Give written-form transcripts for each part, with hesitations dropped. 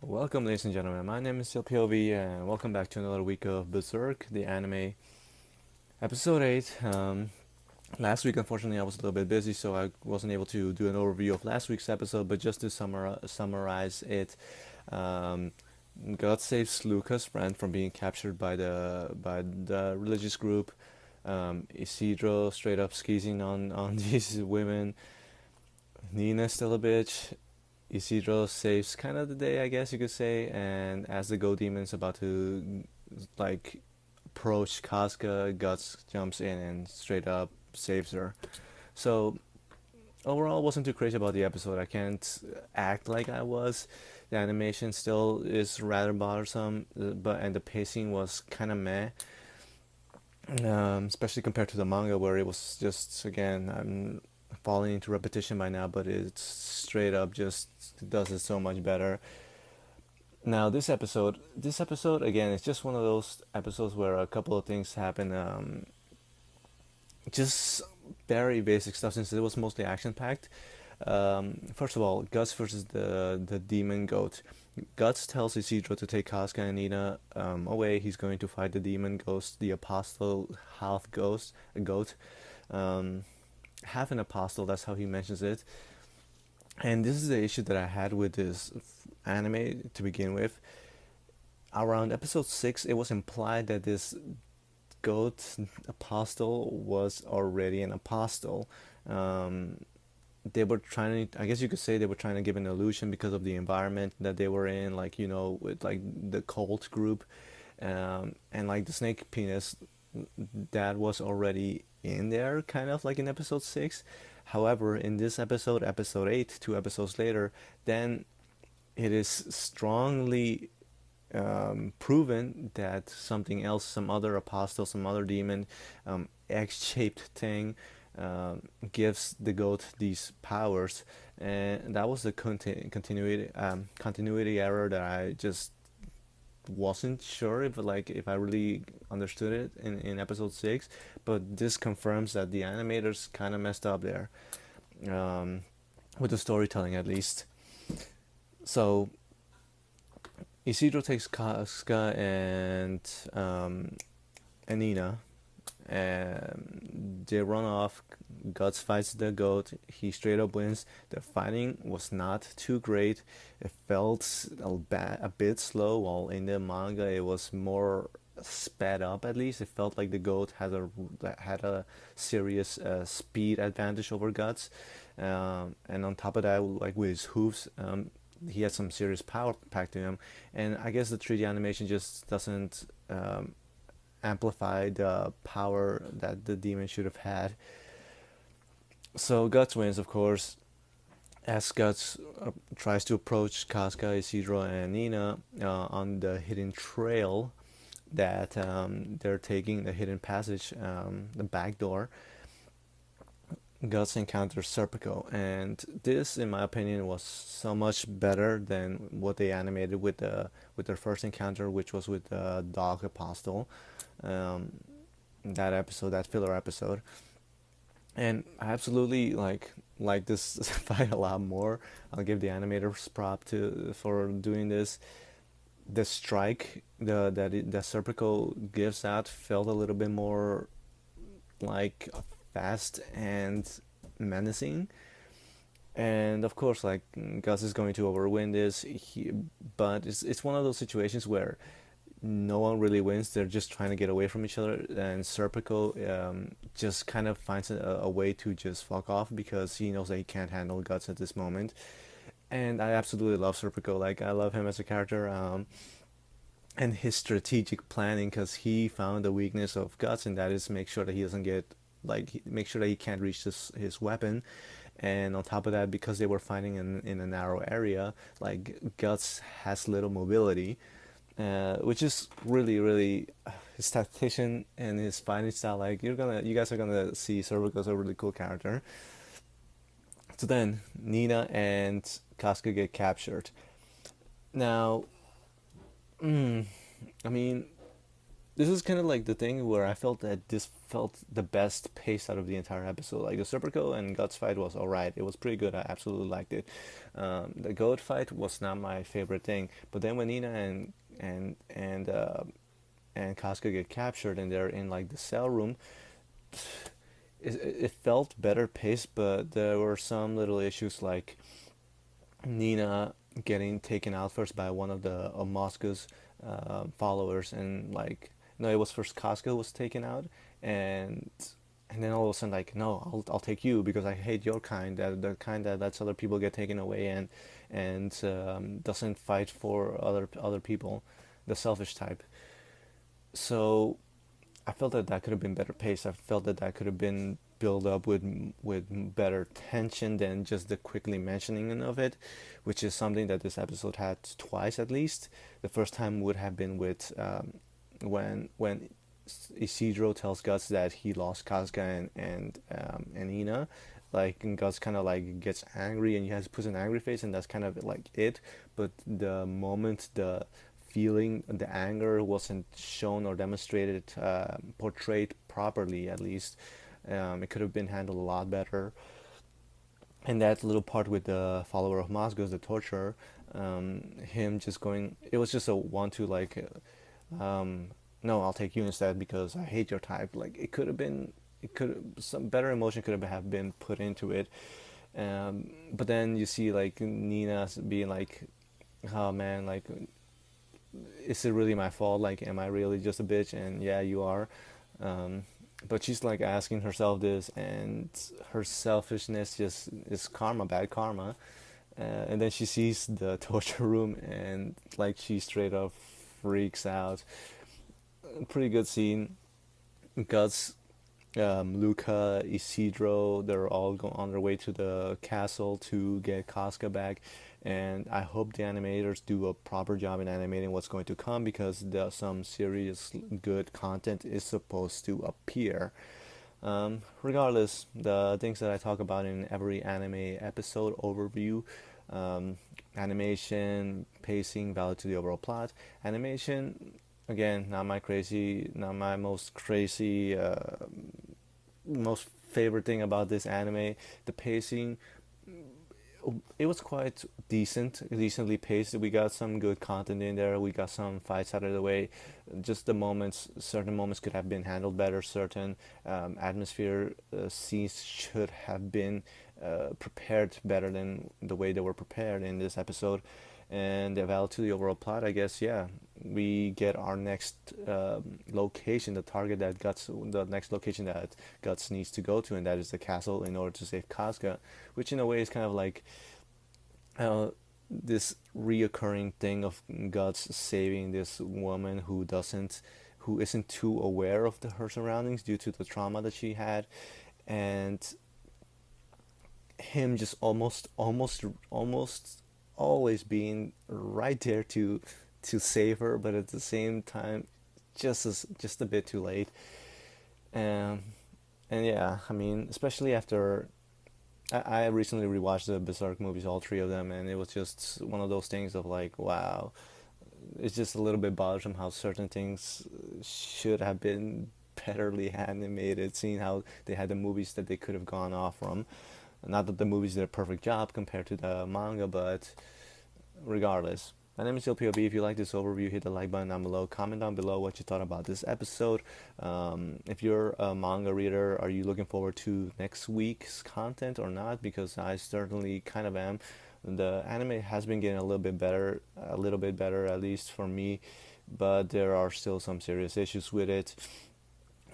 Welcome, ladies and gentlemen. My name is still POV, and welcome back to another week of Berserk, the anime, episode 8. Last week, unfortunately, I was a little bit busy, so I wasn't able to do an overview of last week's episode. But just to summarize it, um, God saves Luca's friend from being captured by the religious group. Isidro straight up skeezing on these women. Nina's still a bitch. Isidro saves kind of the day, I guess you could say, and as the Go Demon's about to like approach Casca, Guts jumps in and straight up saves her. So overall, wasn't too crazy about the episode. I can't act like I was. The animation still is rather bothersome, but and the pacing was kind of meh, especially compared to the manga where it was just again I'm falling into repetition by now, but it's straight up just does it so much better. Now this episode again, it's just one of those episodes where a couple of things happen. Just very basic stuff since it was mostly action packed. First of all, Guts versus the demon goat. Guts tells Isidro to take Casca and Nina away. He's going to fight the demon ghost, the apostle half ghost, a goat, um, half an apostle. That's how he mentions it. And this is the issue that I had with this anime to begin with. Around episode 6, it was implied that this goat apostle was already an apostle. Um, they were trying to, I guess you could say they were trying to give an illusion because of the environment that they were in, like, with like the cult group, and like the snake penis that was already in there, kind of like in episode 6. However, in this episode, episode 8, 2 episodes later, then it is strongly proven that something else, some other apostle, some other demon, egg-shaped thing, gives the goat these powers, and that was the continuity error that I just wasn't sure if I really understood it in episode 6, but this confirms that the animators kind of messed up there, um, with the storytelling at least. So Isidro takes Casca and Nina, and they run off. Guts fights the goat. He straight up wins. The fighting was not too great. It felt a bit slow, while in the manga it was more sped up. At least it felt like the goat had a serious speed advantage over Guts, and on top of that, like with his hooves, he has some serious power packed to him. And I guess the 3D animation just doesn't amplify the power that the demon should have had. So Guts wins, of course, as Guts tries to approach Casca, Isidro, and Nina on the hidden trail that they're taking, the hidden passage, the back door. Guts encounters Serpico, and this, in my opinion, was so much better than what they animated with their first encounter, which was with the Dog Apostle. Um, that episode, that filler episode, and I absolutely like this fight a lot more. I'll give the animators prop to for doing this. The strike the Serpico gives out felt a little bit more like fast and menacing. And of course, like, Gus is going to overwin this. But it's one of those situations where no one really wins. They're just trying to get away from each other, and Serpico just kind of finds a way to just fuck off because he knows that he can't handle Guts at this moment. And I absolutely love Serpico. Like, I love him as a character. And his strategic planning, because he found the weakness of Guts, and that is make sure that he doesn't get make sure that he can't reach his weapon. And on top of that, because they were fighting in a narrow area, like, Guts has little mobility, which is really his tactician and his fighting style. Like, you guys are gonna see Cervico as a really cool character. So then Nina and Casca get captured. Now, I mean, this is kind of like the thing where I felt that this felt the best pace out of the entire episode. Like the Serpico and Guts fight was alright. It was pretty good. I absolutely liked it. The goat fight was not my favorite thing. But then when Nina and Casca get captured and they're in like the cell room, it felt better paced. But there were some little issues like Nina getting taken out first by one of the Moscow's followers, and like no, it was first Casca was taken out, and and then all of a sudden like no, I'll take you because I hate your kind, that the kind that lets other people get taken away and doesn't fight for other people, the selfish type. So I felt that that could have been better paced. I felt that that could have been built up with better tension than just the quickly mentioning of it, which is something that this episode had twice at least. The first time would have been with when Isidro tells Guts that he lost Casca and Ina. Like, and Guts kind of like gets angry and he has puts an angry face, and that's kind of like it. But the moment the feeling, the anger wasn't shown or demonstrated, portrayed properly at least. It could have been handled a lot better. And that little part with the follower of Moscow's, the torturer, him just going, it was just a one to like, no, I'll take you instead because I hate your type. Like it could have been, it could some better emotion could have been put into it. But then you see like Nina being like, oh man, like is it really my fault? Like, am I really just a bitch? And yeah, you are. But she's like asking herself this, and her selfishness just is karma, bad karma. And then she sees the torture room, and like she straight up freaks out. Pretty good scene. Guts, Luca, Isidro, they're all on their way to the castle to get Casca back, and I hope the animators do a proper job in animating what's going to come, because some serious good content is supposed to appear. Regardless, the things that I talk about in every anime episode overview, animation, pacing, value to the overall plot. Animation, again, not my most crazy, most favorite thing about this anime. The pacing, it was quite decently paced. We got some good content in there. We got some fights out of the way. Just the moments, certain moments could have been handled better. Certain atmosphere scenes should have been prepared better than the way they were prepared in this episode. And the value to the overall plot, I guess, yeah, we get our next location, the next location that Guts needs to go to, and that is the castle in order to save Casca, which in a way is kind of like this reoccurring thing of Guts saving this woman who isn't too aware of her surroundings due to the trauma that she had, and him just almost always being right there to save her, but at the same time, just a bit too late. Um, and yeah, I mean, especially after I recently rewatched the Berserk movies, all three of them, and it was just one of those things of like, wow, it's just a little bit bothersome how certain things should have been betterly animated, seeing how they had the movies that they could have gone off from. Not that the movies did a perfect job compared to the manga, but regardless. My name is LPOB. If you like this overview, hit the like button down below. Comment down below what you thought about this episode. If you're a manga reader, are you looking forward to next week's content or not? Because I certainly kind of am. The anime has been getting a little bit better at least for me, but there are still some serious issues with it.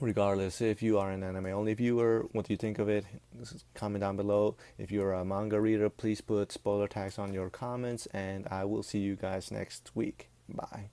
Regardless, if you are an anime only viewer, what do you think of it? Comment down below. If you're a manga reader, please put spoiler tags on your comments, and I will see you guys next week. Bye.